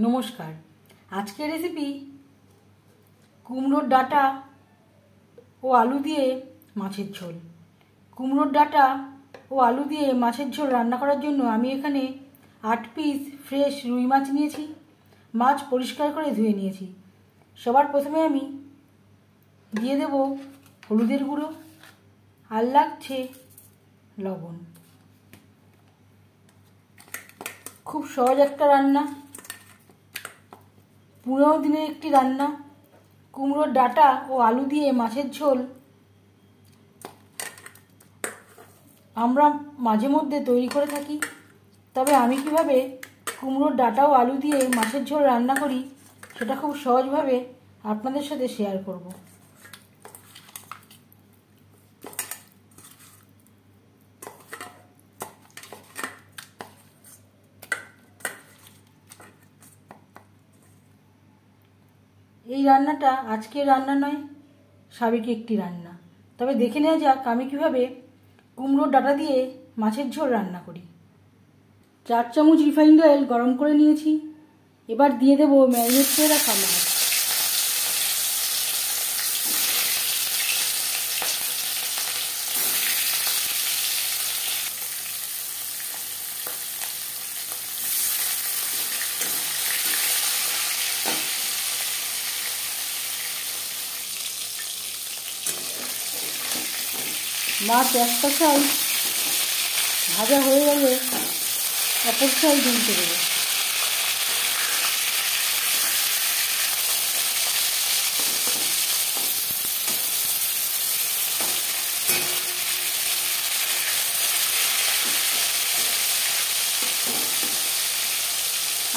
নমস্কার। আজকের রেসিপি কুমড়োর ডাঁটা ও আলু দিয়ে মাছের ঝোল। কুমড়োর ডাঁটা ও আলু দিয়ে মাছের ঝোল রান্না করার জন্য আমি এখানে 8 পিস ফ্রেশ রুই মাছ নিয়েছি। মাছ পরিষ্কার করে ধুয়ে নিয়েছি। সবার প্রথমে আমি দিয়ে দেব হলুদের গুঁড়ো, আর লাগছে লবণ। খুব সহজ একটা রান্না, 15 দিনের একটি রান্না। কুমড়োর ডাঁটা ও আলু দিয়ে মাছের ঝোল আমরা মাঝে মধ্যে তৈরি করে থাকি, তবে আমি কিভাবে কুমড়োর ডাঁটা ও আলু দিয়ে মাছের ঝোল রান্না করি সেটা খুব সহজভাবে আপনাদের সাথে শেয়ার করব। এই রান্নাটা আজকের রান্না নয়, সাবেকি একটি রান্না। তবে দেখে নেওয়া যাক আমি কিভাবে কুমড়োর ডাঁটা দিয়ে মাছের ঝোল রান্না করি। 4 চামচ রিফাইন্ড অয়েল গরম করে নিয়েছি। এবার দিয়ে দেব ম্যারিনেট করে রাখা মাছ। মাছ একটা সাইড ভাজা হয়ে গেলে অপর সাইড উল্টে দেবো।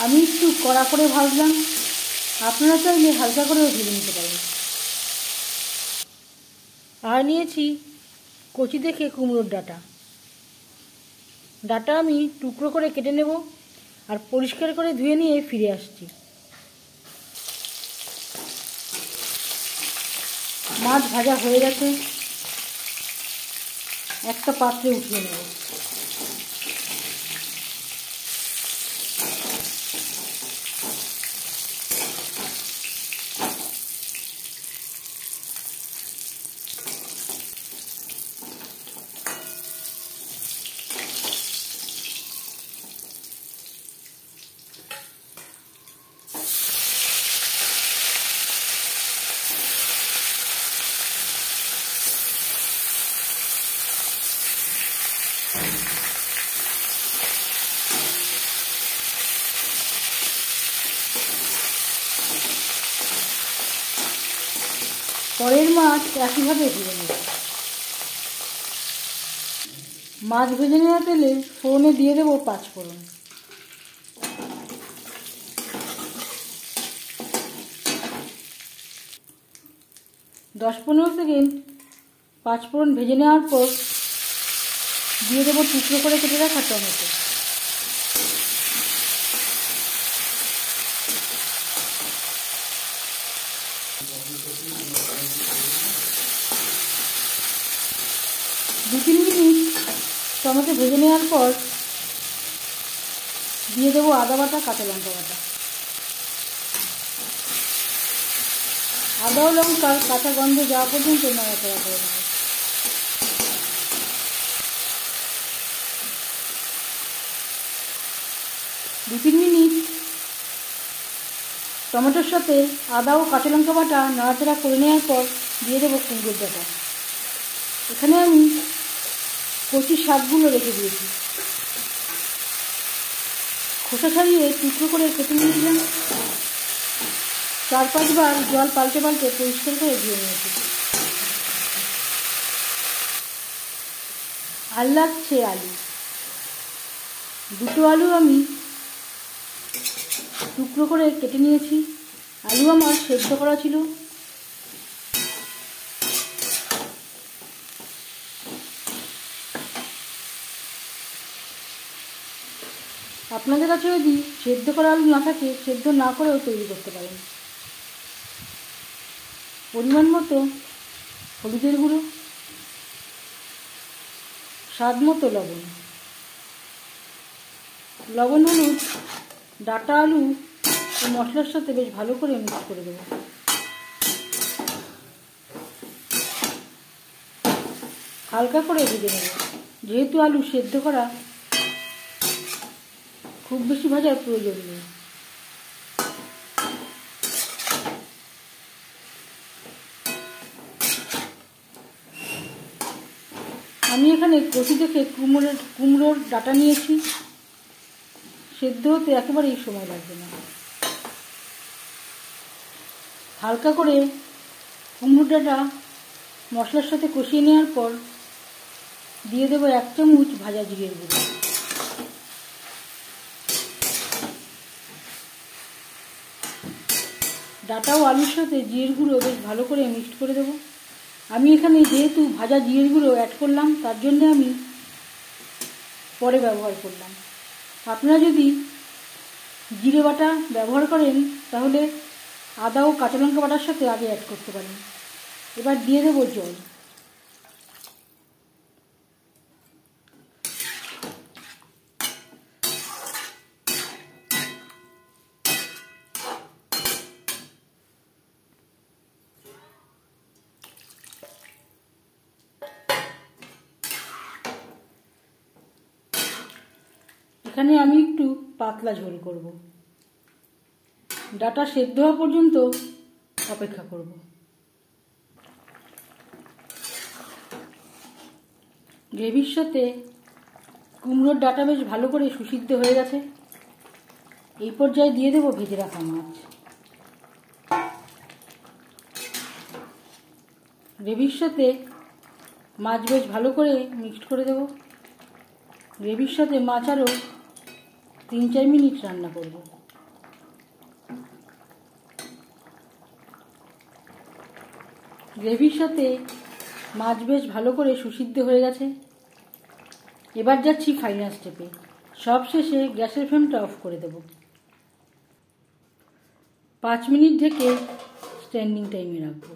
আমি একটু কড়া করে ভাজলাম, আপনারা চাইলে হালকা করেও ভেজে নিতে পারেন। আর নিয়েছি কচি দেখে কুমড়োর ডাঁটা। ডাঁটা আমি টুকরো করে কেটে নেব, আর পরিষ্কার করে ধুয়ে নিয়ে ফিরে আসছি। মাছ ভাজা হয়ে গেছে, একটা পাত্রে উঠিয়ে নেব। পরের মাছ একইভাবে ভেজে নেব। মাছ ভেজে নেওয়া তেলে ফোড়নে দিয়ে দেবো 5 ফোড়ন। দশ 15 সেকেন্ড 5 ফোড়ন ভেজে নেওয়ার পর দিয়ে দেবো টুকরো করে কেটে রাখা টমেটো। দু 3 মিনিট টমেটো ভেজে নেওয়ার পর দিয়ে দেবো আদা বাটা, কাঁচা লঙ্কা বাটা। আদা ও লঙ্কার কাঁচা গন্ধ যাওয়া পর্যন্ত নাড়াচাড়া করে নেব। দু 3 মিনিট টমেটোর সাথে আদা ও কাঁচা লঙ্কা বাটা নাড়াচাড়া করে নেওয়ার পর দিয়ে দেবো কুমড়োর ডাঁটা। এখানে আমি কচি শাকগুলো রেখে দিয়েছি, খোসা ছাড়িয়ে টুকরো করে কেটে নিয়েছিলাম। 4-5 বার জল পাল্টে পাল্টে পরিষ্কার করে ধুয়ে নিয়েছি। আর লাগছে আলু। 2টো আলু আমি টুকরো করে কেটে নিয়েছি। আলু আমার সেদ্ধ করা ছিল। আপনাদের কাছে যদি সেদ্ধ করা আলু না থাকে, সেদ্ধ না করেও তৈরি করতে পারেন। পরিমাণ মতো হলুদের গুঁড়ো, স্বাদ মতো লবণ। লবণ হলুদ ডাঁটা আলু এই মশলার সাথে বেশ ভালো করে মিক্স করে দেবো। হালকা করে ভেজে নেব, যেহেতু আলু সেদ্ধ করা, খুব বেশি ভাজার প্রয়োজন নেই। আমি এখানে কচি দেখে কুমড়োর ডাঁটা নিয়েছি, সেদ্ধ হতে একেবারেই সময় লাগবে না। হালকা করে কুমড়োর ডাঁটা মশলার সাথে কষিয়ে নেওয়ার পর দিয়ে দেবো 1 চামচ ভাজা জিরের গুঁড়ো। ডাঁটা ও আলুর সাথে জিরের গুঁড়ো বেশ ভালো করে মিক্সড করে দেবো। আমি এখানে যেহেতু ভাজা জিরের গুঁড়ো অ্যাড করলাম, তার জন্য আমি পরে ব্যবহার করলাম। আপনারা যদি জিরে বাটা ব্যবহার করেন তাহলে আদা ও কাঁচা লঙ্কা বাটার সাথে আগে অ্যাড করতে পারেন। এবার দিয়ে দেবো জল। এখানে আমি একটু পাতলা ঝোল করব, ডাঁটা সেদ্ধ হওয়া পর্যন্ত অপেক্ষা করব। গ্রেভির সাথে কুমড়োর ডাঁটা বেশ ভালো করে সুসিদ্ধ হয়ে গেছে। এই পর্যায়ে দিয়ে দেবো ভেজে রাখা মাছ। গ্রেভির সাথে মাছ বেশ ভালো করে মিক্সড করে দেবো। গ্রেভির সাথে মাছ আরও 3-4 মিনিট রান্না করব। গ্রেভির সাথে মাছ বেশ ভালো করে সুসিদ্ধ হয়ে গেছে। এবার যাচ্ছি ফাইনাল স্টেপে। সব শেষে গ্যাসের ফ্লেমটা অফ করে দেব। 5 মিনিট ঢেকে স্ট্যান্ডিং টাইমে রাখবো।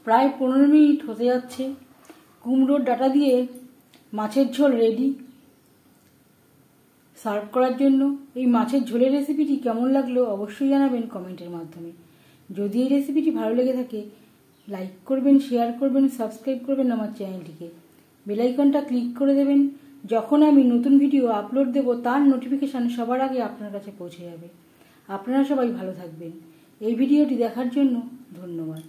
প্রায় 15 মিনিট হতে যাচ্ছে। কুমড়োর ডাঁটা দিয়ে মাছের ঝোল রেডি সার্ভ করার জন্য। এই মাছের ঝোলের রেসিপিটি কেমন লাগলো অবশ্যই জানাবেন কমেন্টের মাধ্যমে। যদি এই রেসিপিটি ভালো লেগে থাকে লাইক করবেন, শেয়ার করবেন, সাবস্ক্রাইব করবেন আমার চ্যানেলটিকে। বেল আইকনটা ক্লিক করে দেবেন। যখন আমি নতুন ভিডিও আপলোড দেব তার নোটিফিকেশান সবার আগে আপনার কাছে পৌঁছে যাবে। আপনারা সবাই ভালো থাকবেন। এই ভিডিওটি দেখার জন্য ধন্যবাদ।